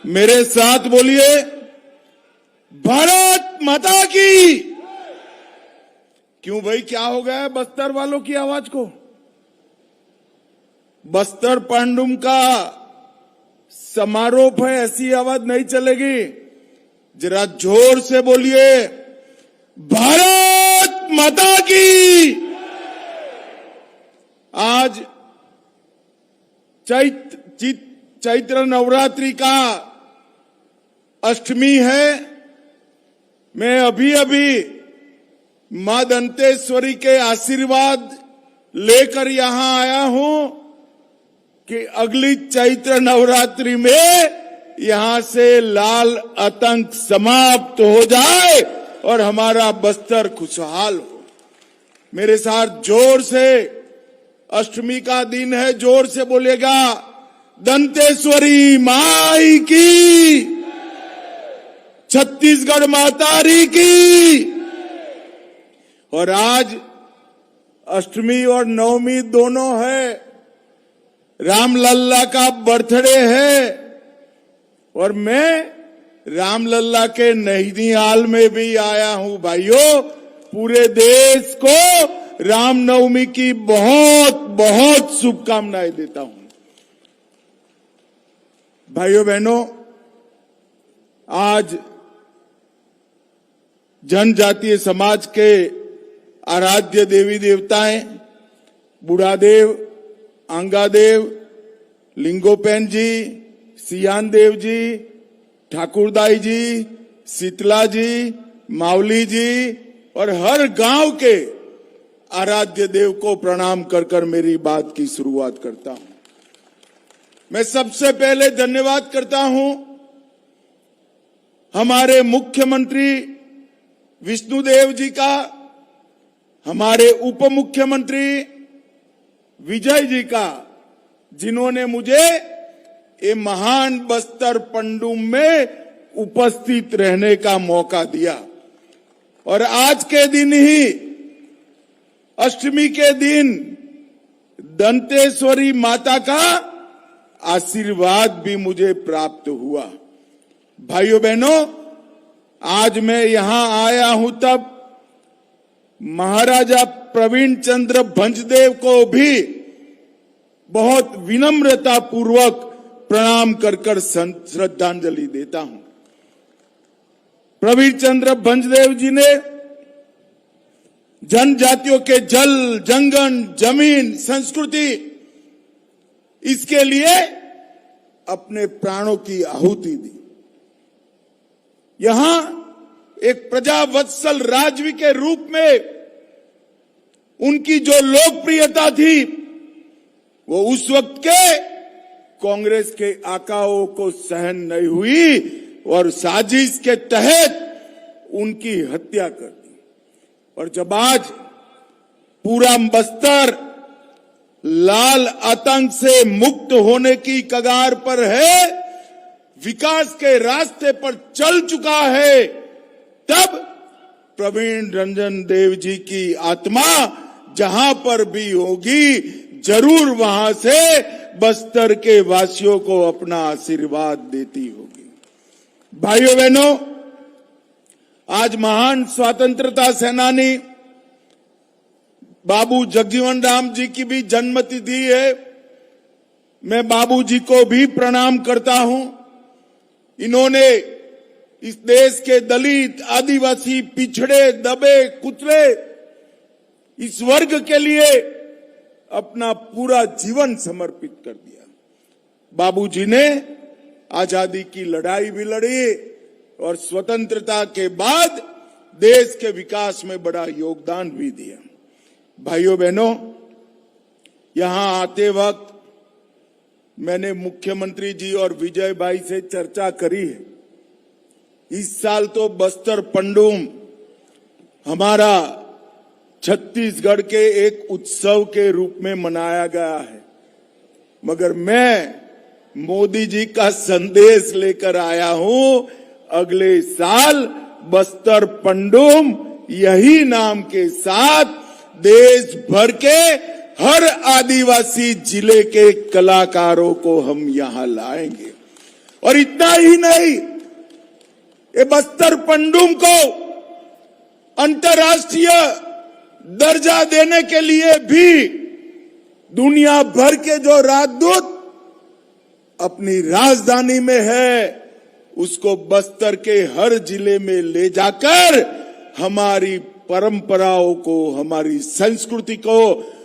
मेरे साथ बोलिए, भारत माता की। क्यों भाई, क्या हो गया है बस्तर वालों की आवाज को? बस्तर पांडुम का समारोह है, ऐसी आवाज नहीं चलेगी। जरा जोर से बोलिए, भारत माता की। आज चैत्र नवरात्रि का अष्टमी है। मैं अभी अभी मां दंतेश्वरी के आशीर्वाद लेकर यहां आया हूं कि अगली चैत्र नवरात्रि में यहां से लाल आतंक समाप्त हो जाए और हमारा बस्तर खुशहाल हो। मेरे साथ जोर से, अष्टमी का दिन है, जोर से बोलेगा, दंतेश्वरी माई की, छत्तीसगढ़ मातारी की। और आज अष्टमी और नवमी दोनों है, रामलल्ला का बर्थडे है। और मैं रामलल्ला के नैनीताल में भी आया हूं। भाइयों, पूरे देश को रामनवमी की बहुत बहुत शुभकामनाएं देता हूं। भाइयों बहनों, आज जनजातीय समाज के आराध्य देवी देवताएं बुढ़ादेव, आंगादेव, लिंगोपैन जी, सियान देव जी, ठाकुरदाई जी, शीतला जी, मावली जी और हर गांव के आराध्य देव को प्रणाम कर कर मेरी बात की शुरुआत करता हूं। मैं सबसे पहले धन्यवाद करता हूं हमारे मुख्यमंत्री विष्णुदेव जी का, हमारे उप मुख्यमंत्री विजय जी का, जिन्होंने मुझे ये महान बस्तर पंडुम में उपस्थित रहने का मौका दिया। और आज के दिन ही, अष्टमी के दिन, दंतेश्वरी माता का आशीर्वाद भी मुझे प्राप्त हुआ। भाइयों बहनों, आज मैं यहां आया हूं तब महाराजा प्रवीण चंद्र भंजदेव को भी बहुत विनम्रता पूर्वक प्रणाम कर कर श्रद्धांजलि देता हूं। प्रवीण चंद्र भंजदेव जी ने जनजातियों के जल, जंगल, जमीन, संस्कृति, इसके लिए अपने प्राणों की आहुति दी। यहां एक प्रजावत्सल राजवी के रूप में उनकी जो लोकप्रियता थी, वो उस वक्त के कांग्रेस के आकाओं को सहन नहीं हुई और साजिश के तहत उनकी हत्या कर दी। और जब आज पूरा बस्तर लाल आतंक से मुक्त होने की कगार पर है, विकास के रास्ते पर चल चुका है, तब प्रवीण रंजन देव जी की आत्मा जहां पर भी होगी, जरूर वहां से बस्तर के वासियों को अपना आशीर्वाद देती होगी। भाइयों बहनों, आज महान स्वतंत्रता सेनानी बाबू जगजीवन राम जी की भी जन्मतिथि है। मैं बाबू जी को भी प्रणाम करता हूं। इन्होंने इस देश के दलित, आदिवासी, पिछड़े, दबे, कुचले, इस वर्ग के लिए अपना पूरा जीवन समर्पित कर दिया। बाबूजी ने आजादी की लड़ाई भी लड़ी और स्वतंत्रता के बाद देश के विकास में बड़ा योगदान भी दिया। भाइयों बहनों, यहां आते वक्त मैंने मुख्यमंत्री जी और विजय भाई से चर्चा करी है। इस साल तो बस्तर पंडुम हमारा छत्तीसगढ़ के एक उत्सव के रूप में मनाया गया है, मगर मैं मोदी जी का संदेश लेकर आया हूं। अगले साल बस्तर पंडुम यही नाम के साथ देश भर के हर आदिवासी जिले के कलाकारों को हम यहां लाएंगे। और इतना ही नहीं, ये बस्तर पंडुम को अंतर्राष्ट्रीय दर्जा देने के लिए भी दुनिया भर के जो राजदूत अपनी राजधानी में है, उसको बस्तर के हर जिले में ले जाकर हमारी परंपराओं को, हमारी संस्कृति को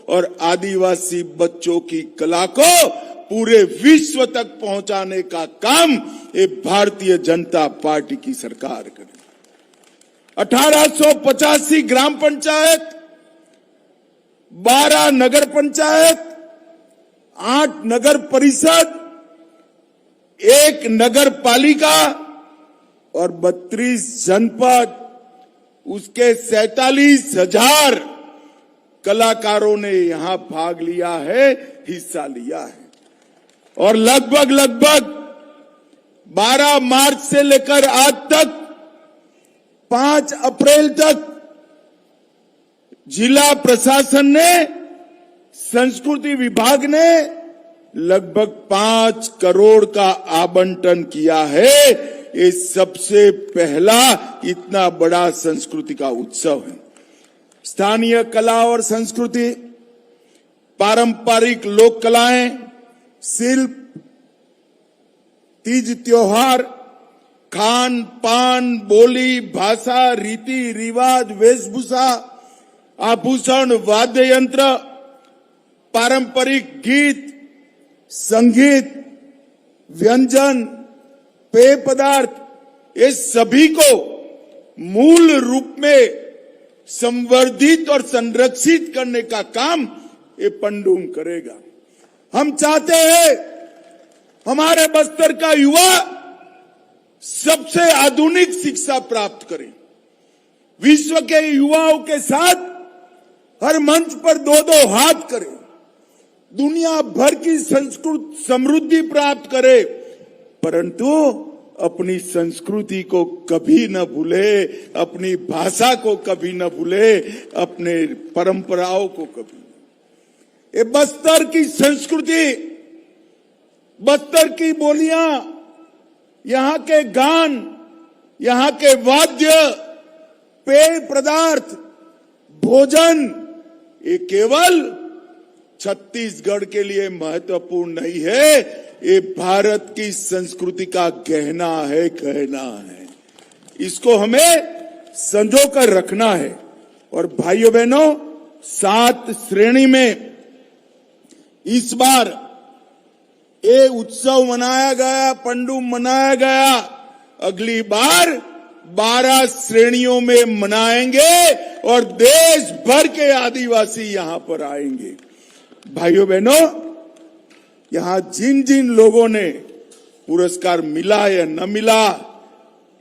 और आदिवासी बच्चों की कला को पूरे विश्व तक पहुंचाने का काम ये भारतीय जनता पार्टी की सरकार करे। 1885 ग्राम पंचायत, 12 नगर पंचायत, 8 नगर परिषद, 1 नगर पालिका और 32 जनपद, उसके 47,000 कलाकारों ने यहां भाग लिया है, हिस्सा लिया है। और लगभग 12 मार्च से लेकर आज तक 5 अप्रैल तक जिला प्रशासन ने, संस्कृति विभाग ने लगभग 5 करोड़ का आवंटन किया है। ये सबसे पहला इतना बड़ा संस्कृति का उत्सव है। स्थानीय कला और संस्कृति, पारंपरिक लोक कलाएं, शिल्प, तीज त्योहार, खान पान, बोली, भाषा, रीति रिवाज, वेशभूषा, आभूषण, वाद्य यंत्र, पारंपरिक गीत, संगीत, व्यंजन, पेय पदार्थ, ये सभी को मूल रूप में संवर्धित और संरक्षित करने का काम ये पंडुम करेगा। हम चाहते हैं हमारे बस्तर का युवा सबसे आधुनिक शिक्षा प्राप्त करे, विश्व के युवाओं के साथ हर मंच पर 2-2 हाथ करे, दुनिया भर की संस्कृति समृद्धि प्राप्त करे, परंतु अपनी संस्कृति को कभी न भूले, अपनी भाषा को कभी न भूले, अपने परंपराओं को कभी न। ये बस्तर की संस्कृति, बस्तर की बोलियां, यहां के गान, यहां के वाद्य, पेय पदार्थ, भोजन, ये केवल छत्तीसगढ़ के लिए महत्वपूर्ण नहीं है, ये भारत की संस्कृति का गहना है, कहना है। इसको हमें संजो कर रखना है। और भाइयों बहनों, 7 श्रेणी में इस बार ये उत्सव मनाया गया, पंडुम मनाया गया। अगली बार 12 श्रेणियों में मनाएंगे और देश भर के आदिवासी यहां पर आएंगे। भाइयों बहनों, यहां जिन जिन लोगों ने पुरस्कार मिला या न मिला,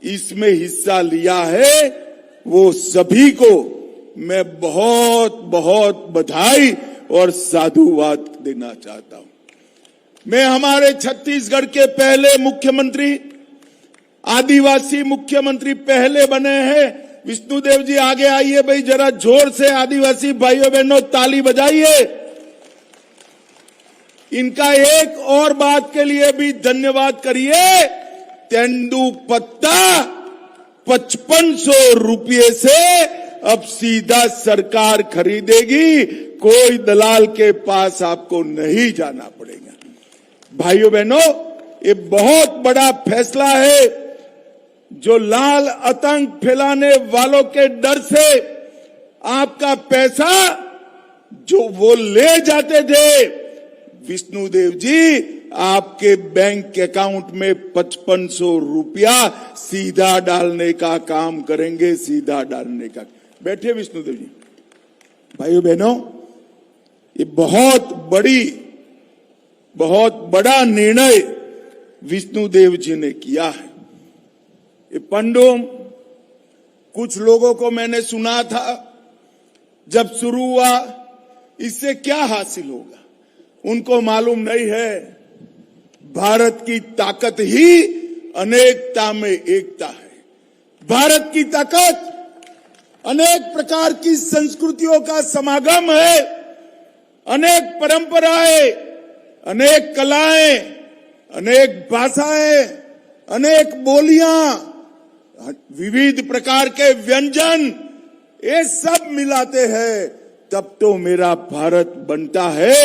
इसमें हिस्सा लिया है, वो सभी को मैं बहुत बहुत बधाई और साधुवाद देना चाहता हूं। मैं हमारे छत्तीसगढ़ के पहले मुख्यमंत्री, आदिवासी मुख्यमंत्री पहले बने हैं। विष्णुदेव जी आगे आइए भाई, जरा जोर से आदिवासी भाइयों बहनों ताली बजाइए। इनका एक और बात के लिए भी धन्यवाद करिए। तेंदुपत्ता 5500 रुपये से अब सीधा सरकार खरीदेगी, कोई दलाल के पास आपको नहीं जाना पड़ेगा। भाइयों बहनों, ये बहुत बड़ा फैसला है। जो लाल आतंक फैलाने वालों के डर से आपका पैसा जो वो ले जाते थे, विष्णुदेव जी आपके बैंक अकाउंट में 5500 रुपया सीधा डालने का काम करेंगे, सीधा डालने का। बैठे विष्णुदेव जी। भाइयों बहनों, ये बहुत बड़ा निर्णय विष्णुदेव जी ने किया है। ये पंडुम, कुछ लोगों को मैंने सुना था जब शुरू हुआ, इससे क्या हासिल होगा, उनको मालूम नहीं है। भारत की ताकत ही अनेकता में एकता है। भारत की ताकत अनेक प्रकार की संस्कृतियों का समागम है, अनेक परंपराएं, अनेक कलाएं, अनेक भाषाएं, अनेक बोलियां, विविध प्रकार के व्यंजन, ये सब मिलाते हैं तब तो मेरा भारत बनता है,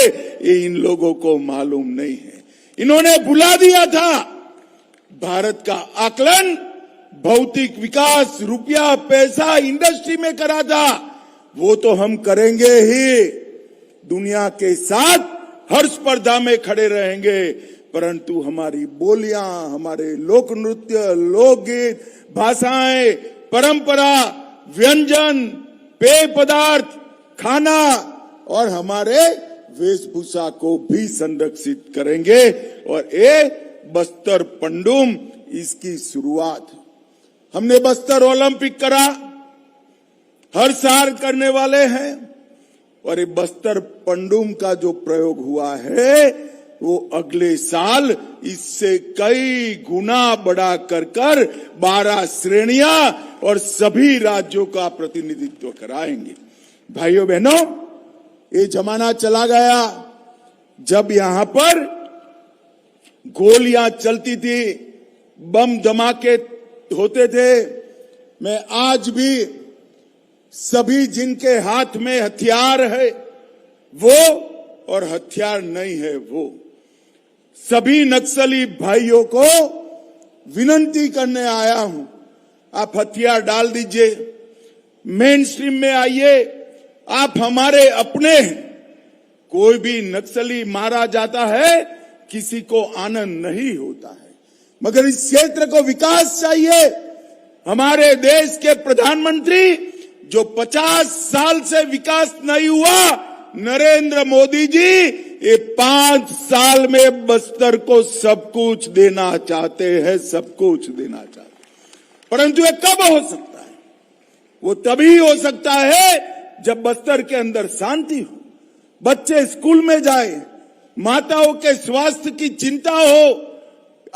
ये इन लोगों को मालूम नहीं है। इन्होंने भुला दिया था भारत का आकलन भौतिक विकास, रुपया पैसा इंडस्ट्री में करा था, वो तो हम करेंगे ही, दुनिया के साथ हर स्पर्धा में खड़े रहेंगे, परंतु हमारी बोलियां, हमारे लोक नृत्य, लोकगीत, भाषाएं, परंपरा, व्यंजन, पेय पदार्थ, खाना और हमारे वेशभूषा को भी संरक्षित करेंगे। और ये बस्तर पंडुम इसकी शुरुआत है। हमने बस्तर ओलंपिक करा, हर साल करने वाले हैं, और ये बस्तर पंडुम का जो प्रयोग हुआ है वो अगले साल इससे कई गुना बढ़ा कर 12 श्रेणियां और सभी राज्यों का प्रतिनिधित्व कराएंगे। भाइयों बहनों, ये जमाना चला गया जब यहां पर गोलियां चलती थी, बम धमाके होते थे। मैं आज भी सभी जिनके हाथ में हथियार है वो और हथियार नहीं है वो, सभी नक्सली भाइयों को विनती करने आया हूं, आप हथियार डाल दीजिए, मेन स्ट्रीम में आइए, आप हमारे अपने हैं। कोई भी नक्सली मारा जाता है, किसी को आनंद नहीं होता है, मगर इस क्षेत्र को विकास चाहिए। हमारे देश के प्रधानमंत्री जो 50 साल से विकास नहीं हुआ, नरेंद्र मोदी जी ये 5 साल में बस्तर को सब कुछ देना चाहते हैं, सब कुछ देना चाहते हैं। परंतु ये कब हो सकता है? वो तभी हो सकता है जब बस्तर के अंदर शांति हो, बच्चे स्कूल में जाए, माताओं के स्वास्थ्य की चिंता हो,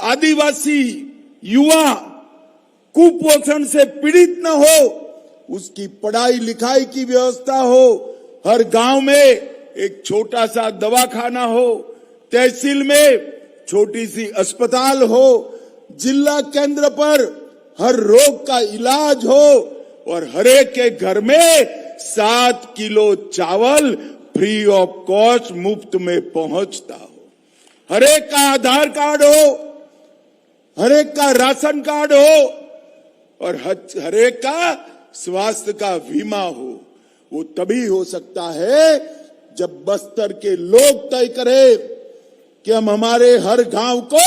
आदिवासी युवा कुपोषण से पीड़ित न हो, उसकी पढ़ाई लिखाई की व्यवस्था हो, हर गांव में एक छोटा सा दवाखाना हो, तहसील में छोटी सी अस्पताल हो, जिला केंद्र पर हर रोग का इलाज हो और हर एक के घर में 7 किलो चावल फ्री ऑफ कॉस्ट मुफ्त में पहुंचता हो, हर एक का आधार कार्ड हो, हर एक का राशन कार्ड हो और हर एक का स्वास्थ्य का बीमा हो। वो तभी हो सकता है जब बस्तर के लोग तय करें कि हम हमारे हर गांव को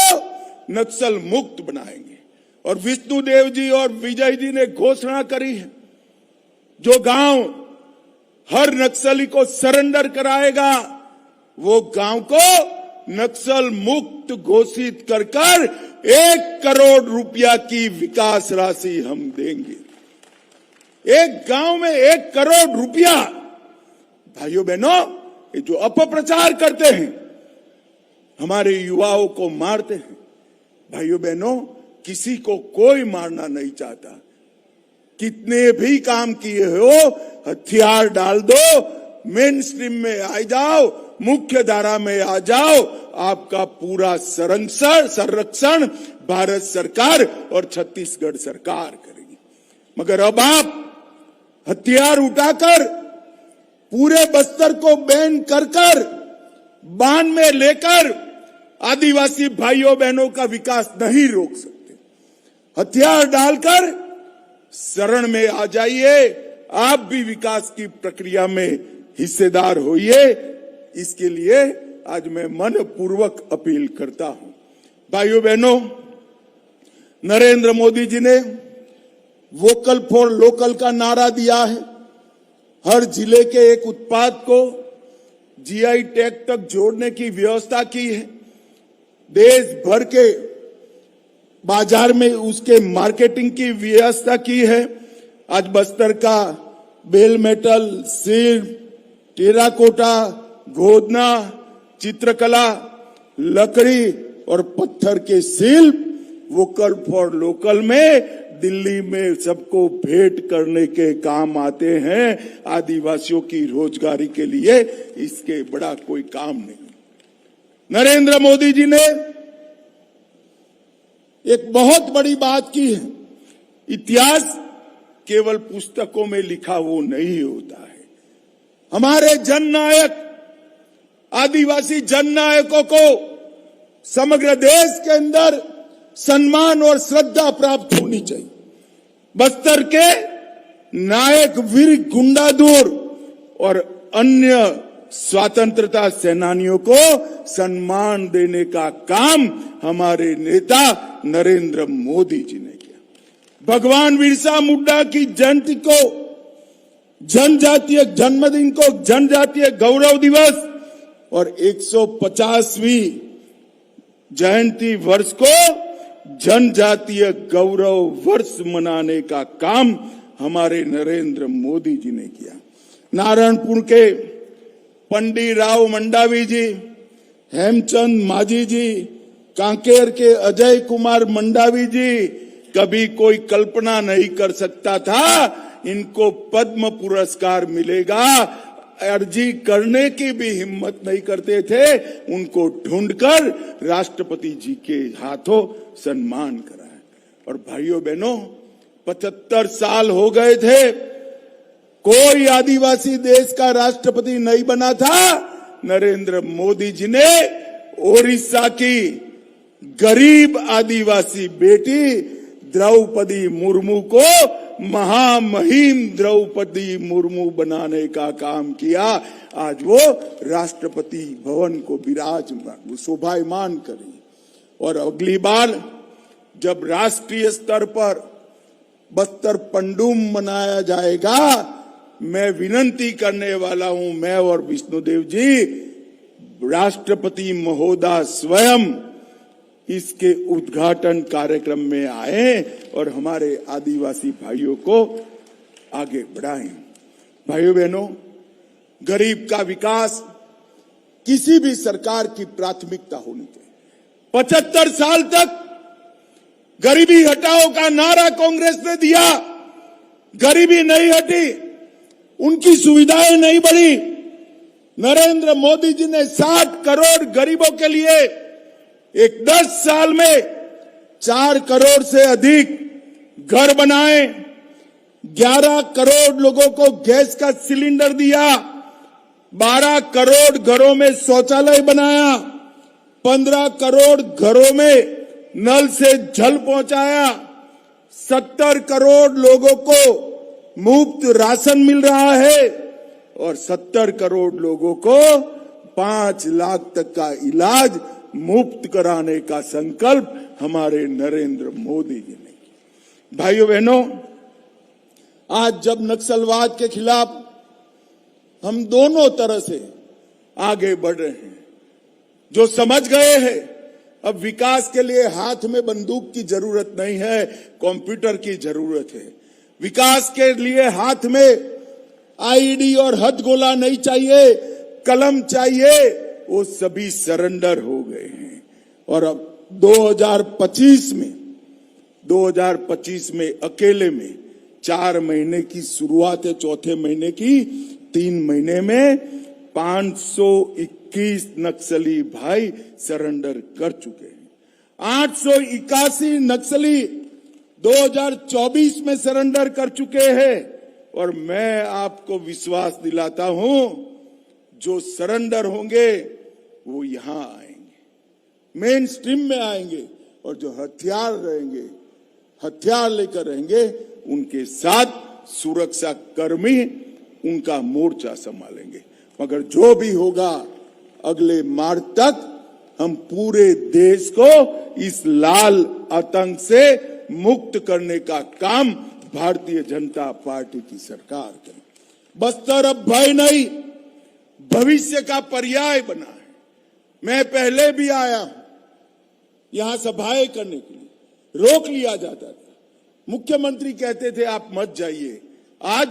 नक्सल मुक्त बनाएंगे। और विष्णुदेव जी और विजय जी ने घोषणा करी है, जो गांव हर नक्सली को सरेंडर कराएगा वो गांव को नक्सल मुक्त घोषित कर 1 करोड़ रुपया की विकास राशि हम देंगे। एक गांव में 1 करोड़ रुपया। भाइयों बहनों, ये जो अपप्रचार करते हैं, हमारे युवाओं को मारते हैं, भाइयों बहनों, किसी को कोई मारना नहीं चाहता। कितने भी काम किए हो, हथियार डाल दो, मेन स्ट्रीम में आ जाओ, मुख्य धारा में आ जाओ, आपका पूरा संरक्षण भारत सरकार और छत्तीसगढ़ सरकार करेगी। मगर अब आप हथियार उठाकर पूरे बस्तर को बैन कर बांध में लेकर आदिवासी भाइयों बहनों का विकास नहीं रोक सकते। हथियार डालकर शरण में आ जाइए, आप भी विकास की प्रक्रिया में हिस्सेदार होइए। इसके लिए आज मैं मनपूर्वक अपील करता हूं। भाइयों बहनों, नरेंद्र मोदी जी ने वोकल फॉर लोकल का नारा दिया है। हर जिले के एक उत्पाद को जीआई टैग तक जोड़ने की व्यवस्था की है। देश भर के बाजार में उसके मार्केटिंग की व्यवस्था की है। आज बस्तर का बेल मेटल, सिल्क, टेराकोटा, गोदना, चित्रकला, लकड़ी और पत्थर के शिल्प वोकल फॉर लोकल में दिल्ली में सबको भेंट करने के काम आते हैं। आदिवासियों की रोजगारी के लिए इसके बड़ा कोई काम नहीं। नरेंद्र मोदी जी ने एक बहुत बड़ी बात की है। इतिहास केवल पुस्तकों में लिखा वो नहीं होता है। हमारे जननायक, आदिवासी जननायकों को समग्र देश के अंदर सम्मान और श्रद्धा प्राप्त होनी चाहिए। बस्तर के नायक वीर गुंडाधुर और अन्य स्वतंत्रता सेनानियों को सम्मान देने का काम हमारे नेता नरेंद्र मोदी जी ने किया। भगवान बिरसा मुंडा की जयंती को, जनजातीय जन्मदिन को जनजातीय गौरव दिवस और 150वीं जयंती वर्ष को जनजातीय गौरव वर्ष मनाने का काम हमारे नरेंद्र मोदी जी ने किया। नारायणपुर के पंडित राव मंडावी जी, हेमचंद माझी जी, कांकेर के अजय कुमार मंडावी जी, कभी कोई कल्पना नहीं कर सकता था इनको पद्म पुरस्कार मिलेगा। अर्जी करने की भी हिम्मत नहीं करते थे। उनको ढूंढकर राष्ट्रपति जी के हाथों सम्मान कराया। और भाइयों बहनों, 75 साल हो गए थे, कोई आदिवासी देश का राष्ट्रपति नहीं बना था। नरेंद्र मोदी जी ने ओडिशा की गरीब आदिवासी बेटी द्रौपदी मुर्मू को महामहिम द्रौपदी मुर्मू बनाने का काम किया। आज वो राष्ट्रपति भवन को विराजमान, शोभायमान करी। और अगली बार जब राष्ट्रीय स्तर पर बस्तर पंडूम मनाया जाएगा, मैं विनती करने वाला हूं, मैं और विष्णुदेव जी, राष्ट्रपति महोदय स्वयं इसके उद्घाटन कार्यक्रम में आए और हमारे आदिवासी भाइयों को आगे बढ़ाएं। भाइयों बहनों, गरीब का विकास किसी भी सरकार की प्राथमिकता होनी चाहिए। 75 साल तक गरीबी हटाओ का नारा कांग्रेस ने दिया, गरीबी नहीं हटी, उनकी सुविधाएं नहीं बढ़ी। नरेंद्र मोदी जी ने 60 करोड़ गरीबों के लिए एक 10 साल में 4 करोड़ से अधिक घर बनाए, 11 करोड़ लोगों को गैस का सिलेंडर दिया, 12 करोड़ घरों में शौचालय बनाया, 15 करोड़ घरों में नल से जल पहुंचाया, 70 करोड़ लोगों को मुफ्त राशन मिल रहा है और 70 करोड़ लोगों को 5 लाख तक का इलाज मुफ्त कराने का संकल्प हमारे नरेंद्र मोदी जी ने किया। भाइयों बहनों, आज जब नक्सलवाद के खिलाफ हम दोनों तरह से आगे बढ़ रहे हैं, जो समझ गए हैं अब विकास के लिए हाथ में बंदूक की जरूरत नहीं है, कंप्यूटर की जरूरत है। विकास के लिए हाथ में आईडी और हथगोला नहीं चाहिए, कलम चाहिए, वो सभी सरेंडर हो गए हैं। और अब 2025 में अकेले में 4 महीने की शुरुआत है, चौथे महीने की 3 महीने में 521 नक्सली भाई सरेंडर कर चुके हैं। 881 नक्सली 2024 में सरेंडर कर चुके हैं। और मैं आपको विश्वास दिलाता हूं, जो सरेंडर होंगे वो यहां आएंगे, मेन स्ट्रीम में आएंगे, और जो हथियार रहेंगे, हथियार लेकर रहेंगे, उनके साथ सुरक्षा कर्मी उनका मोर्चा संभालेंगे। मगर जो भी होगा, अगले मार्च तक हम पूरे देश को इस लाल आतंक से मुक्त करने का काम भारतीय जनता पार्टी की सरकार करे। बस्तर अब भय नहीं, भविष्य का पर्याय बना है। मैं पहले भी आया हूं, यहां सभाएं करने के लिए रोक लिया जाता था, मुख्यमंत्री कहते थे आप मत जाइए। आज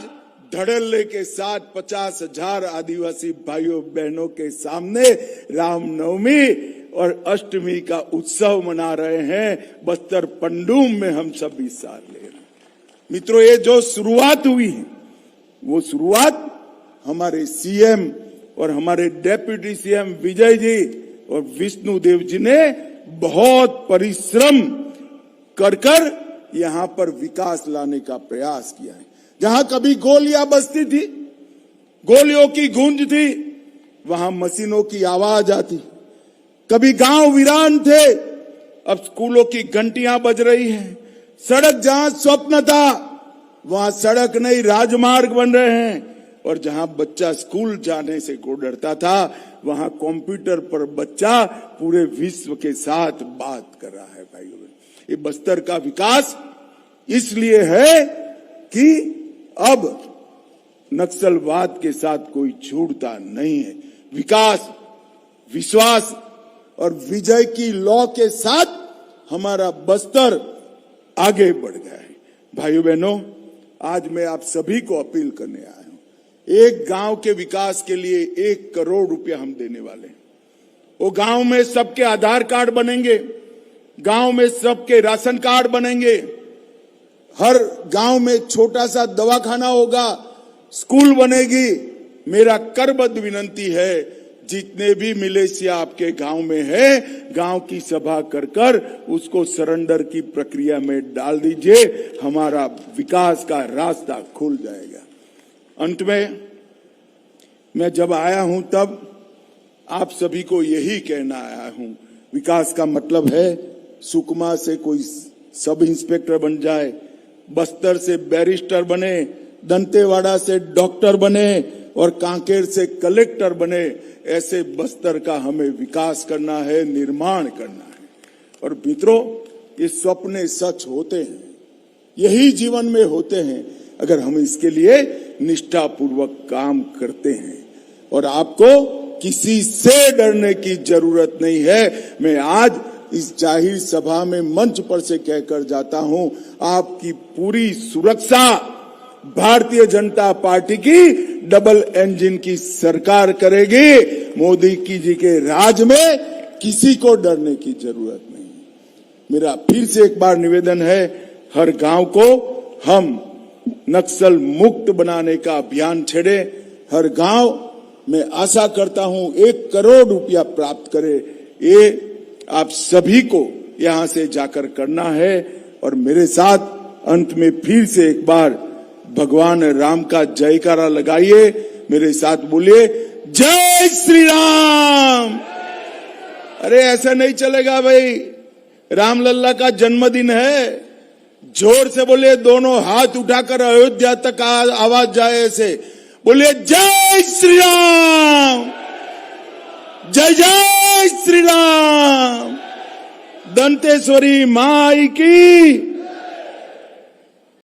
धड़ल्ले के साथ 50,000 आदिवासी भाइयों बहनों के सामने रामनवमी और अष्टमी का उत्सव मना रहे हैं। बस्तर पंडूम में हम सब हिस्सा ले रहे हैं। मित्रों, ये जो शुरुआत हुई है, वो शुरुआत हमारे सीएम और हमारे डेप्यूटी सीएम विजय जी और विष्णुदेव जी ने बहुत परिश्रम कर कर यहां पर विकास लाने का प्रयास किया है। जहां कभी गोलियां बजती थी, गोलियों की गूंज थी, वहां मशीनों की आवाज आती। कभी गांव वीरान थे, अब स्कूलों की घंटियां बज रही हैं। सड़क जहां स्वप्न था, वहां सड़क नहीं राजमार्ग बन रहे हैं। और जहां बच्चा स्कूल जाने से को डरता था, वहां कंप्यूटर पर बच्चा पूरे विश्व के साथ बात कर रहा है। भाइयों, ये बस्तर का विकास इसलिए है कि अब नक्सलवाद के साथ कोई छूटता नहीं है। विकास, विश्वास और विजय की लौ के साथ हमारा बस्तर आगे बढ़ गया है। भाइयों बहनों, आज मैं आप सभी को अपील करने आया हूं। एक गांव के विकास के लिए 1 करोड़ रुपया हम देने वाले हैं। वो गांव में सबके आधार कार्ड बनेंगे, गांव में सबके राशन कार्ड बनेंगे, हर गांव में छोटा सा दवाखाना होगा, स्कूल बनेगी। मेरा करबद्ध विनंती है, जितने भी मिलेशिया आपके गांव में है, गांव की सभा कर कर उसको सरेंडर की प्रक्रिया में डाल दीजिए। हमारा विकास का रास्ता खुल जाएगा। अंत में मैं जब आया हूं तब आप सभी को यही कहना आया हूं, विकास का मतलब है सुकमा से कोई सब इंस्पेक्टर बन जाए, बस्तर से बैरिस्टर बने, दंतेवाड़ा से डॉक्टर बने और कांकेर से कलेक्टर बने। ऐसे बस्तर का हमें विकास करना है, निर्माण करना है। और मित्रों, ये सपने सच होते हैं, यही जीवन में होते हैं अगर हम इसके लिए निष्ठापूर्वक काम करते हैं। और आपको किसी से डरने की जरूरत नहीं है। मैं आज इस जाहिर सभा में मंच पर से कहकर जाता हूं, आपकी पूरी सुरक्षा भारतीय जनता पार्टी की डबल इंजन की सरकार करेगी। मोदी जी के राज में किसी को डरने की जरूरत नहीं। मेरा फिर से एक बार निवेदन है, हर गांव को हम नक्सल मुक्त बनाने का अभियान छेड़े। हर गांव में आशा करता हूं 1 करोड़ रुपया प्राप्त करे। ये आप सभी को यहां से जाकर करना है। और मेरे साथ अंत में फिर से एक बार भगवान राम का जयकारा लगाइए, मेरे साथ बोलिए, जय श्री राम। अरे ऐसा नहीं चलेगा भाई, रामलल्ला का जन्मदिन है। जोर से बोलिए, दोनों हाथ उठाकर अयोध्या तक आवाज जाए ऐसे। बोलिए, जय श्री राम, जय जय श्री राम। दंतेश्वरी माई की